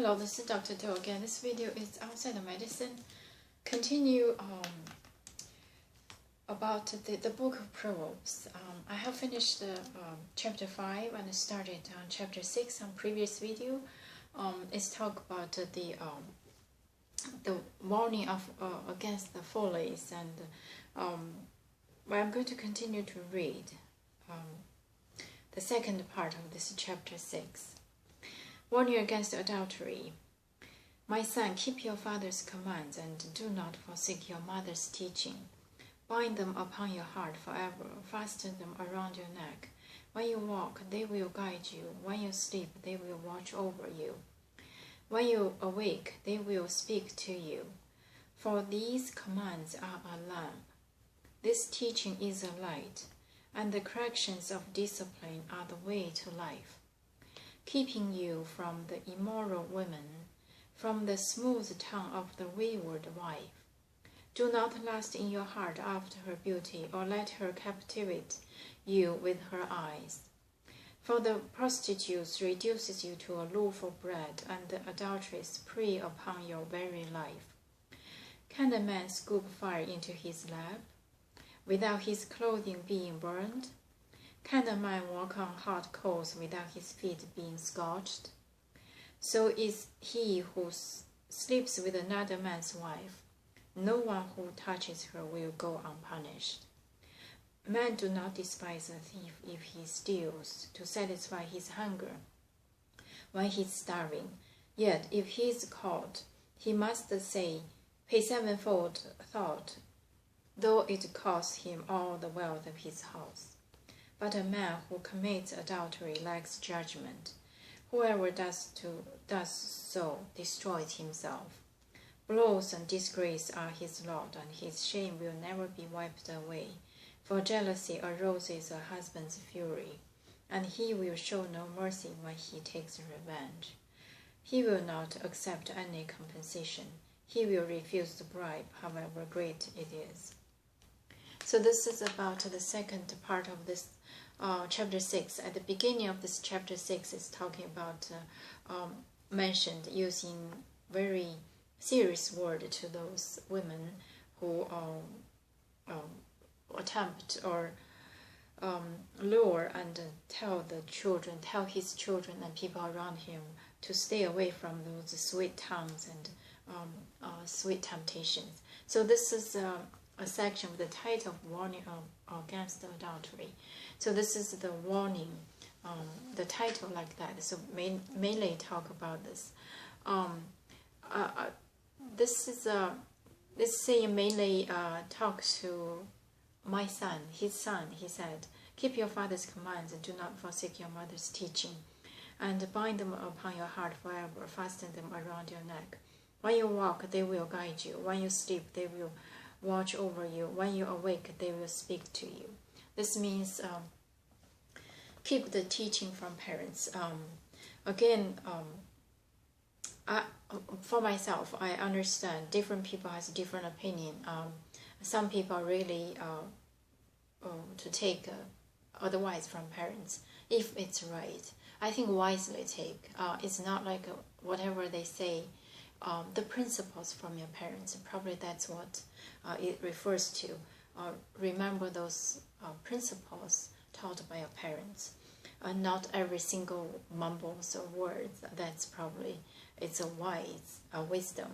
Hello, this is Dr. Do again. This video is outside of medicine. Continue about the book of Proverbs. I have finished chapter 5 and started on chapter 6 on previous video. It's talk about the warning of against the follies, and I'm going to continue to read the second part of this chapter 6. Warning against adultery. My son, keep your father's commands and do not forsake your mother's teaching. Bind them upon your heart forever, fasten them around your neck. When you walk, they will guide you. When you sleep, they will watch over you. When you awake, they will speak to you. For these commands are a lamp. This teaching is a light, and the corrections of discipline are the way to life, keeping you from the immoral woman, from the smooth tongue of the wayward wife. Do not lust in your heart after her beauty, or let her captivate you with her eyes. For the prostitute reduces you to a loaf of bread, and the adulteress prey upon your very life. Can a man scoop fire into his lap, without his clothing being burned? Can a man walk on hot coals without his feet being scorched? So is he who sleeps with another man's wife. No one who touches her will go unpunished. Men do not despise a thief if he steals to satisfy his hunger when he is starving. Yet if he is caught, he must pay sevenfold thought, though it costs him all the wealth of his house. But a man who commits adultery lacks judgment. Whoever does so destroys himself. Blows and disgrace are his lot, and his shame will never be wiped away. For jealousy arouses a husband's fury, and he will show no mercy when he takes revenge. He will not accept any compensation. He will refuse the bribe, however great it is. So this is about the second part of this chapter 6. At the beginning of this chapter 6 is talking about mentioned using very serious word to those women who attempt or lure and tell his children and people around him to stay away from those sweet tongues and sweet temptations. So this is a section with the title of Warning Against Adultery. So this is the warning, the title like that. So mainly talk about this. This saying mainly talks to my son, his son. He said, keep your father's commands and do not forsake your mother's teaching, and bind them upon your heart forever, fasten them around your neck. When you walk, they will guide you. When you sleep, they will watch over you. When you awake, they will speak to you. This means keep the teaching from parents. For myself, I understand different people has different opinion. Some people really to take advice from parents if it's right. I think wisely take. It's not like whatever they say. The principles from your parents, probably that's what it refers to. Remember those principles taught by your parents. Not every single mumbles or words. That's probably it's a wisdom.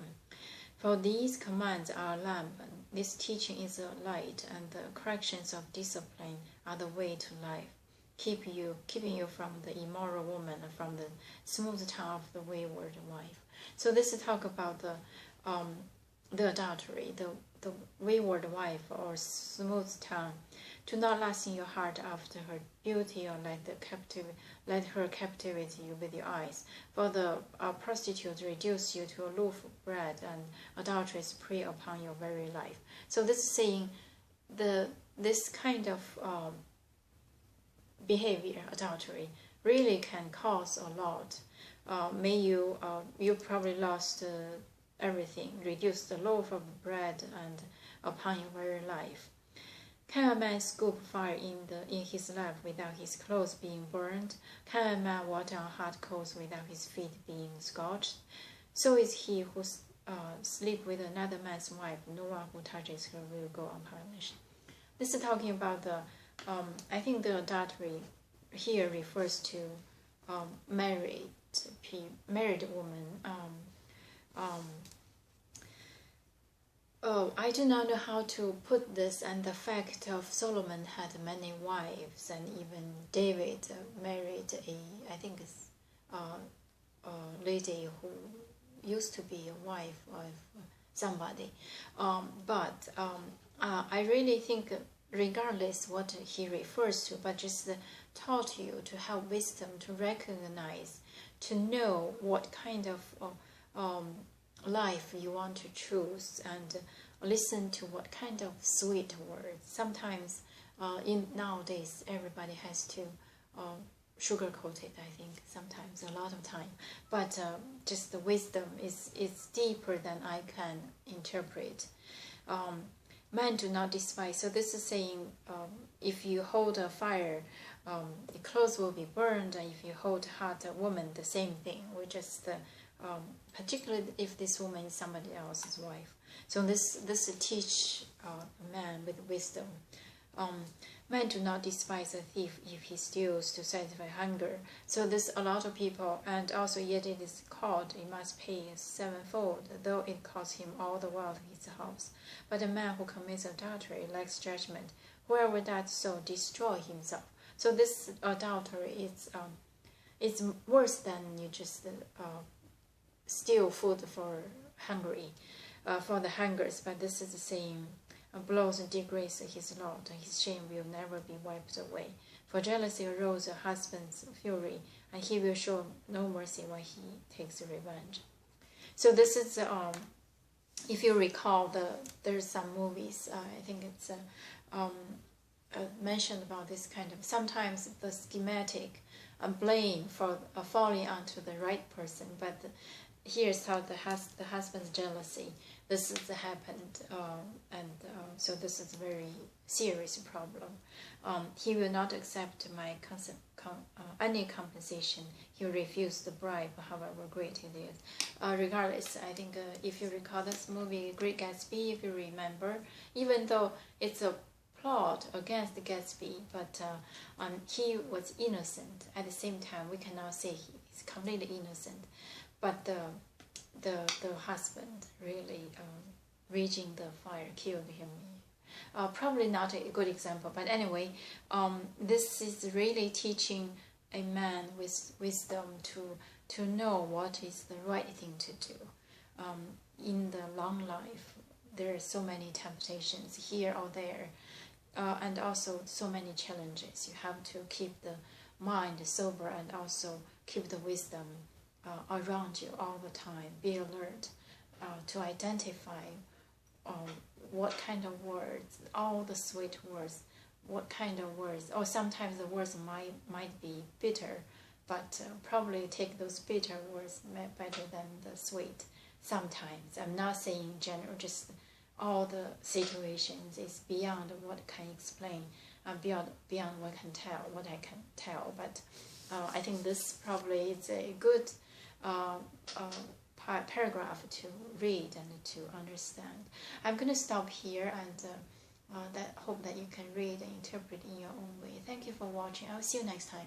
For these commands are a lamp. This teaching is a light, and the corrections of discipline are the way to life, keeping you from the immoral woman and from the smooth tongue of the wayward wife. So this is talk about the adultery, the wayward wife or smooth tongue. Do not lust in your heart after her beauty, or let her captivate you with your eyes. For the prostitute reduce you to a loaf of bread, and adulteress prey upon your very life. So this is saying this kind of behavior, adultery, really can cause a lot. You probably lost everything, reduced the loaf of bread and upon your very life. Can a man scoop fire in his life without his clothes being burned? Can a man water on hot coals without his feet being scorched? So is he who sleep with another man's wife. No one who touches her will go unpunished. This is talking about the, I think the adultery here refers to married woman. I do not know how to put this, and the fact of Solomon had many wives, and even David married I think it's a lady who used to be a wife of somebody. But I really think, regardless what he refers to, but just taught you to have wisdom, to recognize, to know what kind of life you want to choose, and listen to what kind of sweet words. Sometimes in nowadays everybody has to sugarcoat it, I think, sometimes, a lot of time. But just the wisdom is deeper than I can interpret. Men do not despise. So this is saying, if you hold a fire, the clothes will be burned, and if you hold hot a woman, the same thing. We just particularly if this woman is somebody else's wife. So this teach a man with wisdom. Men do not despise a thief if he steals to satisfy hunger. So this a lot of people, and also yet it is called, he must pay sevenfold, though it costs him all the wealth of his house. But a man who commits adultery lacks judgment. Whoever does so destroy himself. So this adultery is worse than you just steal food for the hungers. But this is saying, blows and degrades his Lord, and his shame will never be wiped away. For jealousy arose a husband's fury, and he will show no mercy when he takes revenge. So this is, if you recall, there's some movies, I think it's mentioned about this kind of, sometimes the schematic blame for falling onto the right person, but here's how the husband's jealousy. This has happened, and so this is a very serious problem. He will not accept my any compensation. He will refuse the bribe, however great it is. Regardless, I think if you recall this movie, Great Gatsby, if you remember, even though it's a plot against Gatsby, but he was innocent. At the same time, we cannot say he's completely innocent. But the husband really reaching the fire killed him. Probably not a good example, but anyway, this is really teaching a man with wisdom to know what is the right thing to do. In the long life, there are so many temptations here or there, and also so many challenges. You have to keep the mind sober and also keep the wisdom around you all the time. Be alert to identify what kind of words, all the sweet words, what kind of words, or sometimes the words might be bitter, but probably take those bitter words better than the sweet. Sometimes, I'm not saying general, just all the situations is beyond what can explain, beyond what I can tell. But I think this probably is a good paragraph to read and to understand. I'm going to stop here, and hope that you can read and interpret in your own way. Thank you for watching. I'll see you next time.